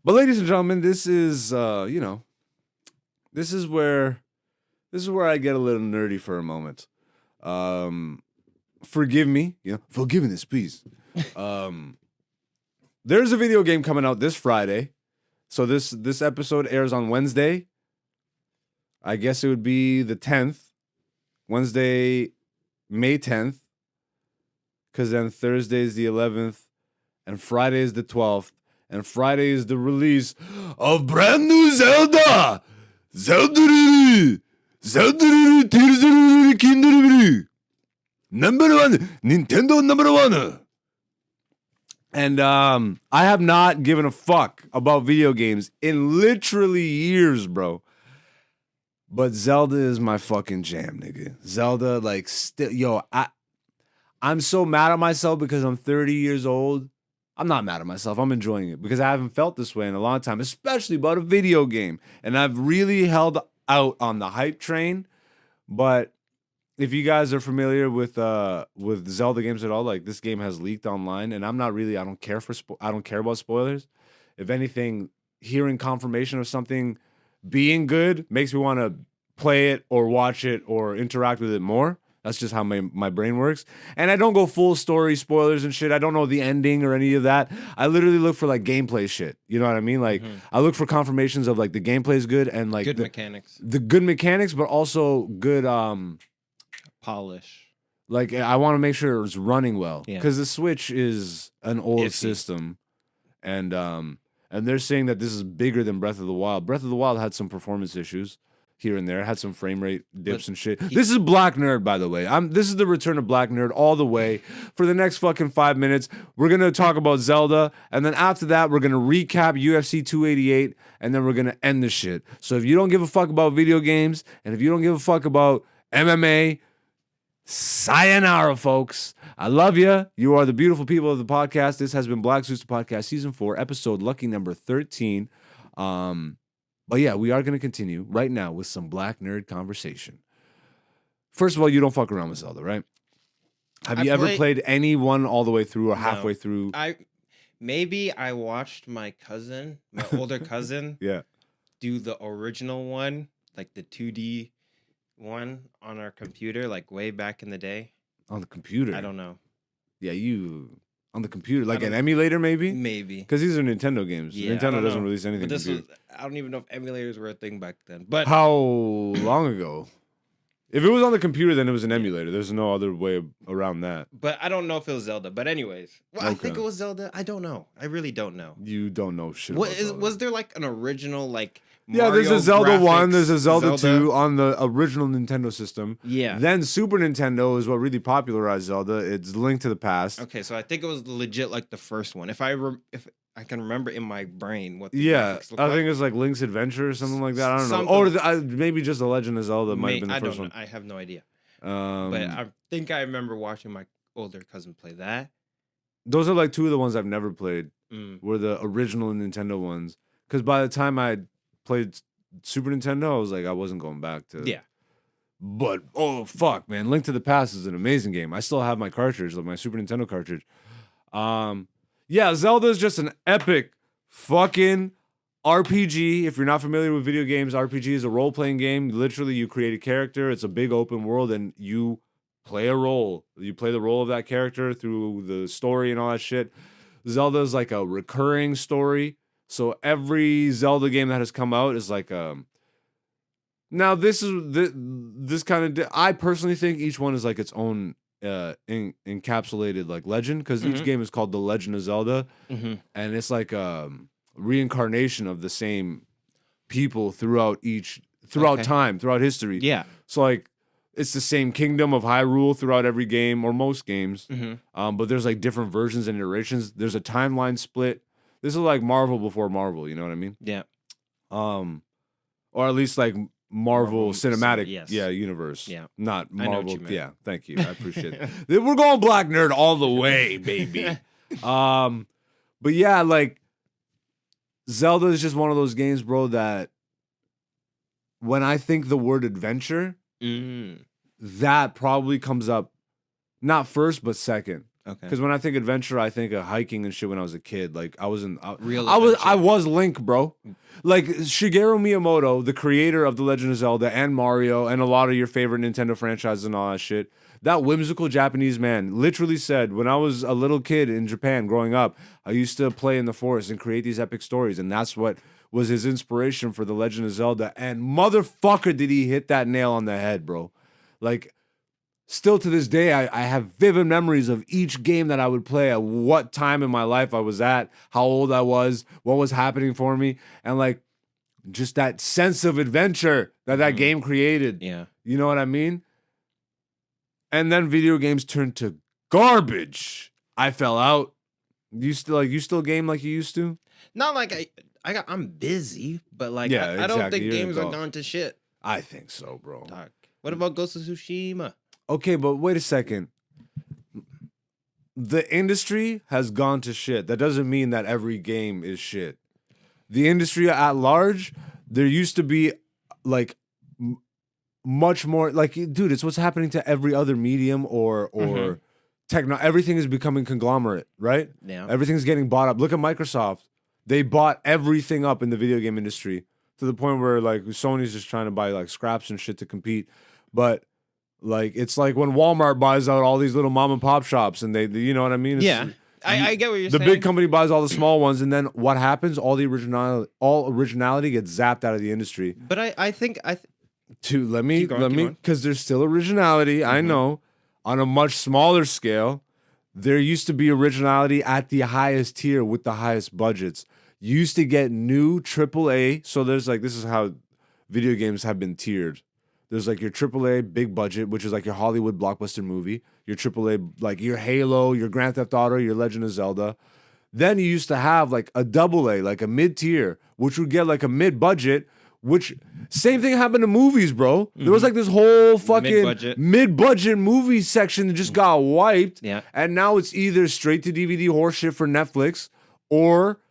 But ladies and gentlemen, this is this is where I get a little nerdy for a moment. Forgive me, forgiveness, please. There's a video game coming out this Friday. So this episode airs on Wednesday. I guess it would be the 10th. Wednesday, May 10th. Because then Thursday is the 11th. And Friday is the 12th. And Friday is the release of brand new Zelda! Zelda! Zelda! Tears of the Kingdom! Number one! Nintendo number one! And I have not given a fuck about video games in literally years, bro. But Zelda is my fucking jam, nigga. Zelda, like, I'm so mad at myself because I'm 30 years old. I'm not mad at myself. I'm enjoying it because I haven't felt this way in a long time, especially about a video game. And I've really held out on the hype train. But if you guys are familiar with Zelda games at all, like this game has leaked online, and I don't care about spoilers. If anything, hearing confirmation of something being good makes me want to play it or watch it or interact with it more. That's just how my brain works. And I don't go full story spoilers and shit. I don't know the ending or any of that. I literally look for like gameplay shit. You know what I mean? Like I look for confirmations of like the gameplay is good and like good mechanics. The good mechanics, but also good polish. Like I want to make sure it's running well. Yeah. Because the Switch is an old system. And they're saying that this is bigger than Breath of the Wild. Breath of the Wild had some performance issues here and there. It had some frame rate dips and shit. This is Black Nerd, by the way. This is the return of Black Nerd all the way. For the next fucking 5 minutes, we're going to talk about Zelda. And then after that, we're going to recap UFC 288. And then we're going to end the shit. So if you don't give a fuck about video games, and if you don't give a fuck about MMA, sayonara, folks. I love you. You are the beautiful people of the podcast. This has been Black Zeus the Podcast, Season 4, episode lucky number 13. But yeah, we are going to continue right now with some Black Nerd conversation. First of all, you don't fuck around with Zelda, right? Have you ever played any one all the way through or halfway through? Maybe I watched my older cousin, do the original one, like the 2D one on our computer, like way back in the day. On the computer? I don't know. Yeah, on the computer, like an emulator, maybe? Maybe. Because these are Nintendo games. Yeah, Nintendo doesn't release anything. But I don't even know if emulators were a thing back then. But how long ago? If it was on the computer, then it was an emulator. There's no other way around that. But I don't know if it was Zelda. But anyways, I think it was Zelda. I don't know. I really don't know. You don't know shit about Zelda. Was there like an original like Mario there's a Zelda 1, there's a Zelda 2 on the original Nintendo system. Yeah. Then Super Nintendo is what really popularized Zelda. It's Link to the Past. Okay, so I think it was legit like the first one. If I can remember in my brain what the graphics look I like. think it's like Link's Adventure or something like that. I don't know. Or maybe just The Legend of Zelda might have been the first one. I have no idea. But I think I remember watching my older cousin play that. Those are like two of the ones I've never played. Were the original Nintendo ones. Because by the time I played Super Nintendo, I was like, I wasn't going back to. Yeah. But oh fuck, man, Link to the Past is an amazing game. I still have my cartridge, like my Super Nintendo cartridge. Yeah, Zelda is just an epic fucking RPG. If you're not familiar with video games, RPG is a role-playing game. Literally, you create a character. It's a big open world, and you play a role. You play the role of that character through the story and all that shit. Zelda is like a recurring story. So every Zelda game that has come out is like now this kind of I personally think each one is like its own encapsulated like legend because each game is called The Legend of Zelda and it's like reincarnation of the same people throughout time, throughout history. Yeah. So like it's the same kingdom of Hyrule throughout every game or most games. But there's like different versions and iterations. There's a timeline split. This is like Marvel before Marvel, you know what I mean? Yeah. Or at least like Marvel cinematic universe. Yeah. Not Marvel. Yeah, thank you. I appreciate it. We're going Black Nerd all the way, baby. But yeah, like Zelda is just one of those games, bro, that when I think the word adventure, that probably comes up not first but second. Okay. Because when I think adventure, I think of hiking and shit when I was a kid. Like I was Real I was Link, bro. Like Shigeru Miyamoto, the creator of The Legend of Zelda and Mario and a lot of your favorite Nintendo franchises and all that shit. That whimsical Japanese man literally said, when I was a little kid in Japan growing up, I used to play in the forest and create these epic stories. And that's what was his inspiration for The Legend of Zelda. And motherfucker, did he hit that nail on the head, bro. Like, still to this day, I have vivid memories of each game that I would play, at what time in my life I was at, how old I was, what was happening for me. And like, just that sense of adventure that game created. Yeah. You know what I mean? And then video games turned to garbage. I fell out. You still game like you used to? Not like I'm busy, but like Yeah, I don't exactly. think You're an games are adult. gone to shit. I think so, bro. Doc. What about Ghost of Tsushima? Okay, but wait a second. The industry has gone to shit. That doesn't mean that every game is shit. The industry at large, there used to be like much more like, dude, it's what's happening to every other medium or techno. Everything is becoming conglomerate, right? Yeah. Everything's getting bought up. Look at Microsoft. They bought everything up in the video game industry to the point where like Sony's just trying to buy like scraps and shit to compete. But like, it's like when Walmart buys out all these little mom and pop shops and they you know what I mean? Yeah. I get what you're the saying. big company buys all the small ones, and then what happens? All originality gets zapped out of the industry. But I think Let me, because there's still originality. I know, on a much smaller scale, there used to be originality at the highest tier with the highest budgets. You used to get new AAA. So there's like, this is how video games have been tiered. There's like your AAA big budget, which is like your Hollywood blockbuster movie, your AAA, like your Halo, your Grand Theft Auto, your Legend of Zelda. Then you used to have like a AA, like a mid-tier, which would get like a mid-budget, which same thing happened to movies, bro. There was like this whole fucking mid-budget movie section that just got wiped. Yeah. And now it's either straight to DVD horseshit for Netflix or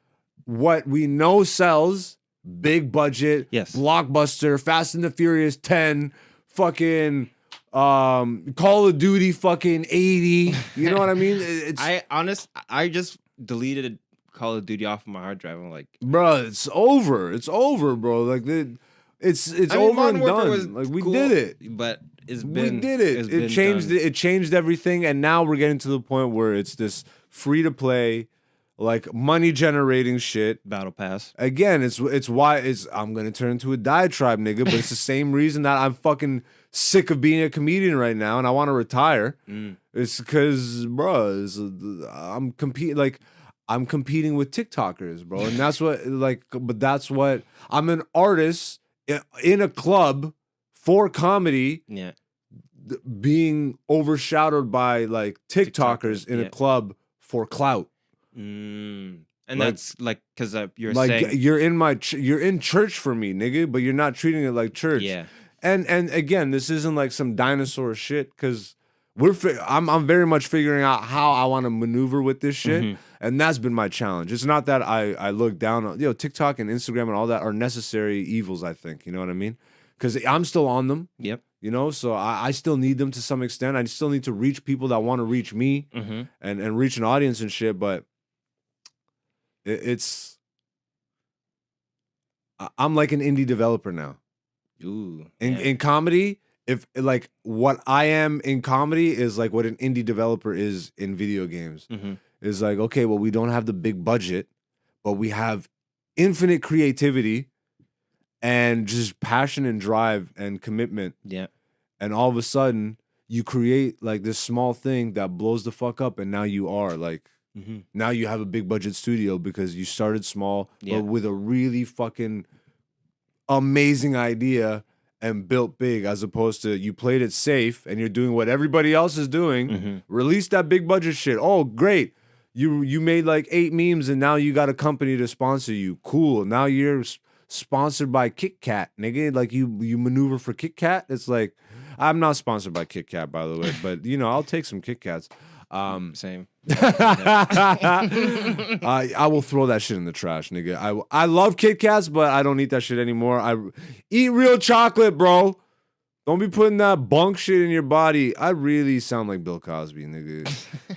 what we know sells, big budget, blockbuster, Fast and the Furious 10, fucking Call of Duty fucking 80. You know what I mean? I just deleted Call of Duty off of my hard drive. I'm like, bro, it's over. It's over, bro. Like it's over and done. Like we did it. But we did it. It changed it changed everything, and now we're getting to the point where it's this free to play, like money generating shit. Battle Pass. Again, it's why I'm gonna turn into a diatribe, nigga. But it's the same reason that I'm fucking sick of being a comedian right now, and I want to retire. It's because, bro, I'm competing with TikTokers, bro, and that's what But that's what I'm an artist in a club for comedy. Yeah. Being overshadowed by like TikTokers in a club for clout. And that's like because you're like saying you're in church for me, nigga, but you're not treating it like church. Yeah. And again, this isn't like some dinosaur shit because I'm very much figuring out how I want to maneuver with this shit, and that's been my challenge. It's not that I look down on TikTok and Instagram and all that are necessary evils. I think you know what I mean because I'm still on them. Yep. You know, so I still need them to some extent. I still need to reach people that want to reach me and reach an audience and shit, but. I'm like an indie developer now. Ooh. In comedy, if like what I am in comedy is like what an indie developer is in video games. Is like, okay, well, we don't have the big budget, but we have infinite creativity and just passion and drive and commitment. Yeah. And all of a sudden, you create like this small thing that blows the fuck up, and now you are like. Now you have a big budget studio because you started small, but with a really fucking amazing idea and built big, as opposed to you played it safe and you're doing what everybody else is doing. Release that big budget shit. Oh, great. You made like 8 memes and now you got a company to sponsor you. Cool. Now you're sponsored by Kit Kat, nigga. Like you maneuver for Kit Kat. It's like, I'm not sponsored by Kit Kat, by the way, but you know, I'll take some Kit Kats. Same. I will throw that shit in the trash, nigga. I love Kit Kats, but I don't eat that shit anymore. I eat real chocolate, bro. Don't be putting that bunk shit in your body. I really sound like Bill Cosby, nigga.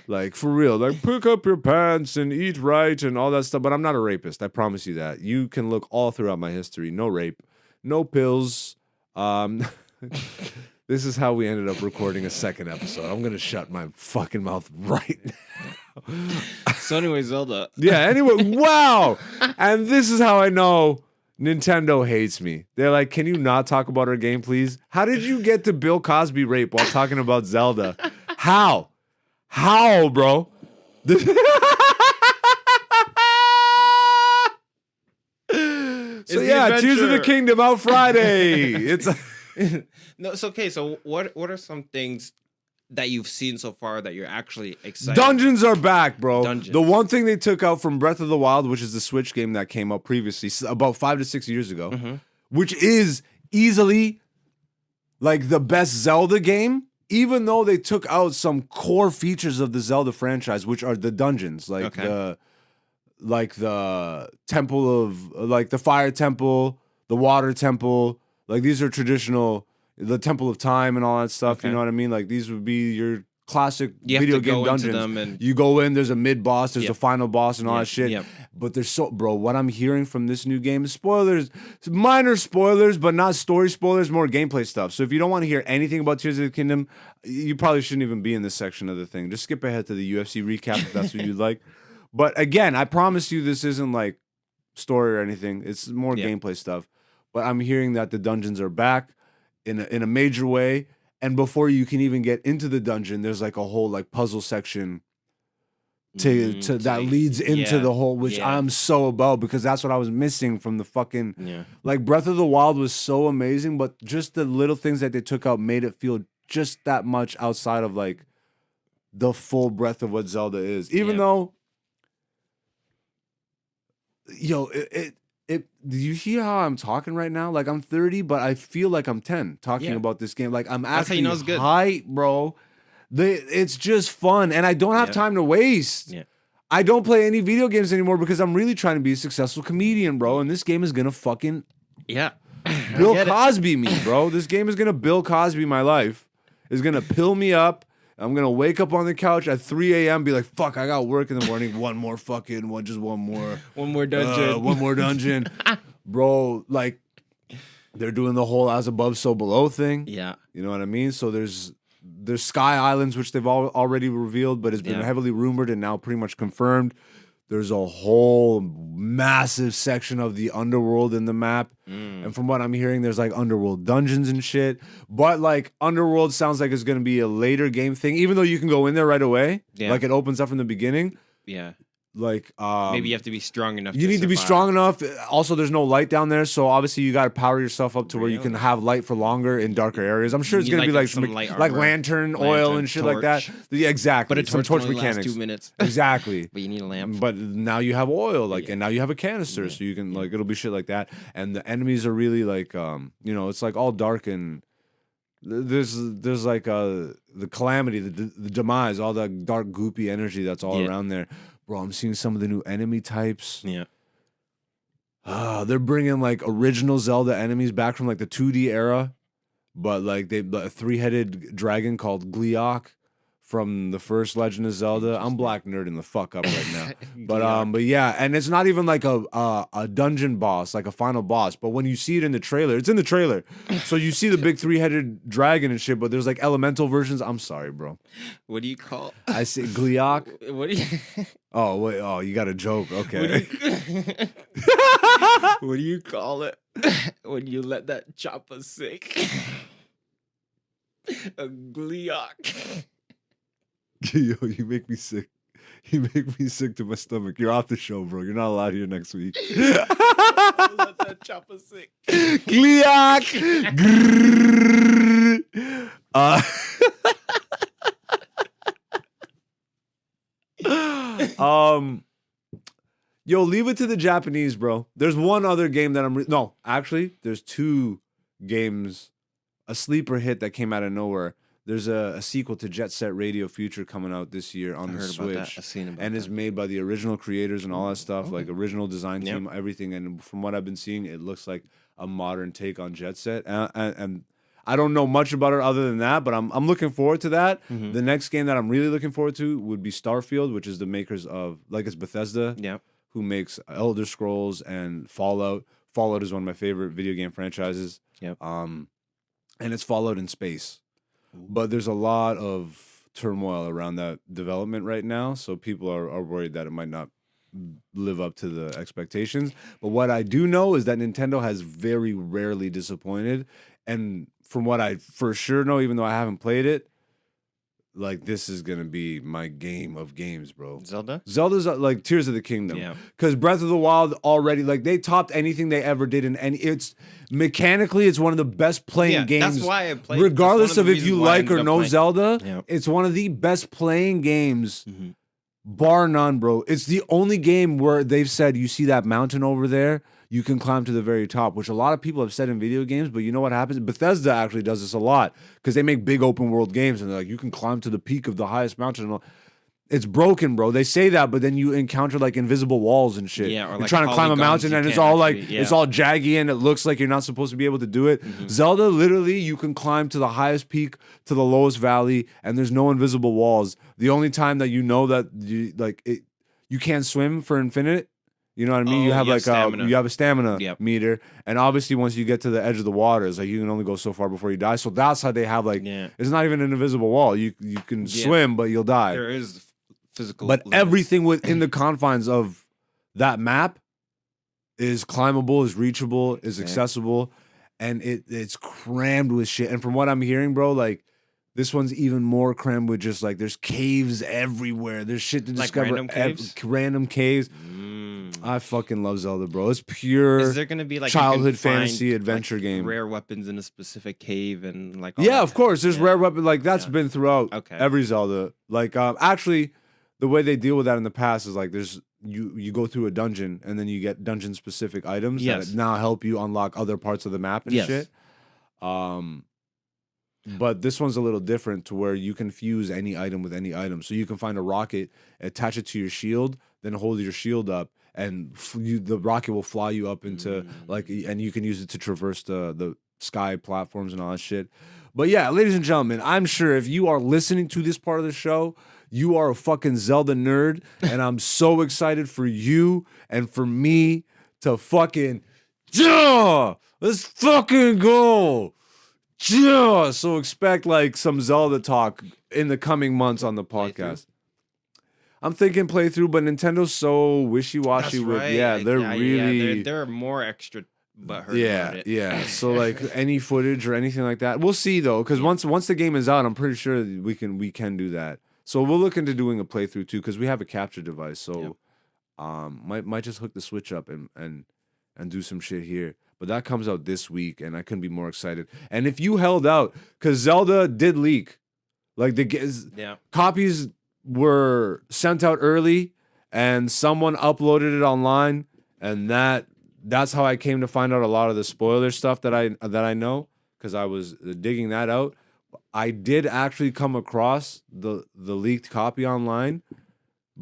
Like, for real. Like, pick up your pants and eat right and all that stuff. But I'm not a rapist. I promise you that. You can look all throughout my history. No rape. No pills. This is how we ended up recording a second episode. I'm going to shut my fucking mouth right now. So anyway, Zelda. Yeah, anyway. Wow. And this is how I know Nintendo hates me. They're like, can you not talk about our game, please? How did you get to Bill Cosby rape while talking about Zelda? How? How, bro? So yeah, Tears of the Kingdom out Friday. It's no, it's okay. So what are some things that you've seen so far that you're actually excited? Dungeons are back, bro. Dungeons. The one thing they took out from Breath of the Wild, which is the Switch game that came out previously, about 5 to 6 years ago, which is easily like the best Zelda game, even though they took out some core features of the Zelda franchise, which are the dungeons, like the temple of, like the fire temple, the water temple, like these are traditional. The Temple of Time and all that stuff, you know what I mean? Like, these would be your classic video game dungeons. You go in, there's a mid-boss, there's a final boss and all that shit. But there's bro, what I'm hearing from this new game is spoilers. Minor spoilers, but not story spoilers, more gameplay stuff. So if you don't want to hear anything about Tears of the Kingdom, you probably shouldn't even be in this section of the thing. Just skip ahead to the UFC recap if that's what you'd like. But again, I promise you this isn't like story or anything. It's more gameplay stuff. But I'm hearing that the dungeons are back in a major way, and before you can even get into the dungeon, there's like a whole like puzzle section that leads into the whole, which I'm so about, because that's what I was missing from the fucking like Breath of the Wild was so amazing, but just the little things that they took out made it feel just that much outside of like the full breadth of what Zelda is. Even though, do you hear how I'm talking right now? Like, I'm 30, but I feel like I'm 10 talking about this game. Like, I'm actually hyped, bro. It's just fun, and I don't have time to waste. I don't play any video games anymore because I'm really trying to be a successful comedian, bro. And this game is gonna fucking Bill Cosby me, bro. This game is gonna Bill Cosby my life. It's gonna pill me up. I'm gonna wake up on the couch at 3 a.m. Be like, fuck, I got work in the morning. One more dungeon. One more dungeon. Bro, like, they're doing the whole as above, so below thing. Yeah. You know what I mean? So there's Sky Islands, which they've already revealed, but it's been heavily rumored and now pretty much confirmed. There's a whole massive section of the underworld in the map. And from what I'm hearing, there's like underworld dungeons and shit. But like underworld sounds like it's going to be a later game thing, even though you can go in there right away. Like it opens up from the beginning. Like maybe you have to be strong enough. You need to be strong enough. Also, there's no light down there, so obviously you got to power yourself up to where you can have light for longer in darker areas. I'm sure it's gonna be like lantern oil and shit like that. Yeah, exactly. But it's some torch mechanics. 2 minutes. Exactly. But you need a lamp. But now you have oil, and now you have a canister, so you can like it'll be shit like that. And the enemies are really like it's like all dark and there's like the calamity, the demise, all the dark goopy energy that's all around there. Bro, I'm seeing some of the new enemy types. They're bringing like original Zelda enemies back from like the 2D era, but like a 3-headed dragon called Gleeok from the first Legend of Zelda. I'm black nerding the fuck up right now. But yeah, and it's not even like a dungeon boss, like a final boss. But when you see it in the trailer, it's in the trailer. So you see the big 3-headed dragon and shit, but there's like elemental versions. I'm sorry, bro. What do you call? I say Gleeok. What do you? Oh wait! Oh, you got a joke? Okay. What do you call it when you let that chopper sink? A Gleeok. Yo, you make me sick. You make me sick to my stomach. You're off the show, bro. You're not allowed here next week. Let that chopper sink. Gleeok. Yo, leave it to the Japanese, bro. There's one other game that actually, there's 2 games, a sleeper hit that came out of nowhere. There's a sequel to Jet Set Radio Future coming out this year on the Switch, and is made by the original creators and all that stuff, like original design team, everything. And from what I've been seeing, it looks like a modern take on Jet Set. And I don't know much about it other than that, but I'm looking forward to that. Mhm. The next game that I'm really looking forward to would be Starfield, which is the makers of, like, it's Bethesda, who makes Elder Scrolls and Fallout. Fallout is one of my favorite video game franchises. And it's Fallout in space. But there's a lot of turmoil around that development right now, so people are worried that it might not live up to the expectations. But what I do know is that Nintendo has very rarely disappointed, and from what I for sure know, even though I haven't played it, like, this is gonna be my game of games, bro. Zelda's like Tears of the Kingdom. Because Breath of the Wild already, like, they topped anything they ever did, and it's mechanically, it's one of the best playing games. That's why I played. Regardless of if you like or know Zelda, it's one of the best playing games, bar none, bro. It's the only game where they've said, you see that mountain over there, you can climb to the very top, which a lot of people have said in video games, but you know what happens? Bethesda actually does this a lot because they make big open world games and they're like, you can climb to the peak of the highest mountain. It's broken, bro. They say that, but then you encounter like invisible walls and shit. Yeah, or you're like trying to climb a mountain and it's all like, actually, it's all jaggy and it looks like you're not supposed to be able to do it. Zelda, literally, you can climb to the highest peak, to the lowest valley, and there's no invisible walls. The only time that you know that you can't swim for infinite. You know what I mean? You have like you have a stamina meter, and obviously once you get to the edge of the water, it's like you can only go so far before you die. So that's how they have like it's not even an invisible wall. You can swim, but you'll die. There is physical, but everything within the confines of that map is climbable, is reachable, is accessible, and it's crammed with shit. And from what I'm hearing, bro, like, this one's even more crammed with just like there's caves everywhere. There's shit to discover. Random caves. I fucking love Zelda, bro. It's pure. Is there gonna be like childhood fantasy adventure game? Rare weapons in a specific cave and like. Yeah, of course. There's rare weapons. Like that's been throughout every Zelda. Like actually, the way they deal with that in the past is like there's you go through a dungeon and then you get dungeon specific items that now help you unlock other parts of the map and shit. But this one's a little different to where you can fuse any item with any item. So you can find a rocket, attach it to your shield, then hold your shield up, and the rocket will fly you up into like, and you can use it to traverse the sky platforms and all that shit. But yeah, ladies and gentlemen, I'm sure if you are listening to this part of the show, you are a fucking Zelda nerd, and I'm so excited for you and for me to fucking, let's fucking go. Yeah, so expect like some Zelda talk in the coming months on the podcast. I'm thinking playthrough, but Nintendo's so wishy-washy with they're really they're more extra butthurt about it. Yeah. So like any footage or anything like that, we'll see though, because once the game is out, I'm pretty sure we can do that. So we'll look into doing a playthrough too, because we have a capture device. So might just hook the Switch up and do some shit here. But that comes out this week, and I couldn't be more excited. And if you held out, because Zelda did leak, like the copies were sent out early, and someone uploaded it online, and that's how I came to find out a lot of the spoiler stuff that I know, because I was digging that out. I did actually come across the leaked copy online,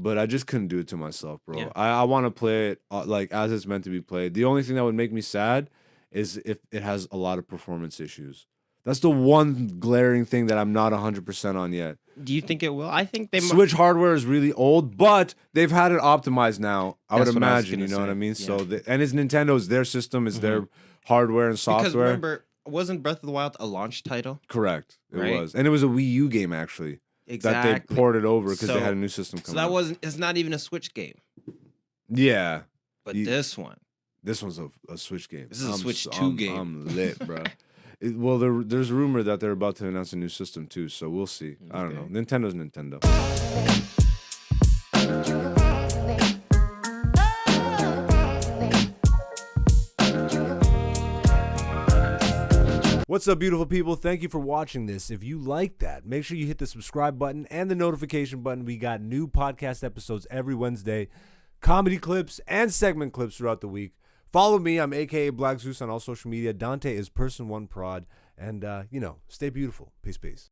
but I just couldn't do it to myself, bro. Yeah. I want to play it like as it's meant to be played. The only thing that would make me sad is if it has a lot of performance issues. That's the one glaring thing that I'm not 100% on yet. Do you think it will? I think they Switch hardware is really old, but they've had it optimized now. I would imagine, you know what I mean? Yeah. So and it's Nintendo's, their system is their hardware and software. Because remember, wasn't Breath of the Wild a launch title? Correct. It was. And it was a Wii U game actually. Exactly. That they ported over because they had a new system coming. So it's not even a Switch game. Yeah. But this one's a Switch game. This is a Switch 2 game. I'm lit, bro. Well, there's rumor that they're about to announce a new system too, so we'll see. Okay. I don't know. Nintendo's Nintendo. What's up, beautiful people? Thank you for watching this. If you like that, make sure you hit the subscribe button and the notification button. We got new podcast episodes every Wednesday, comedy clips and segment clips throughout the week. Follow me. I'm aka Black Zeus on all social media. Dante is Person1Prod. And, stay beautiful. Peace, peace.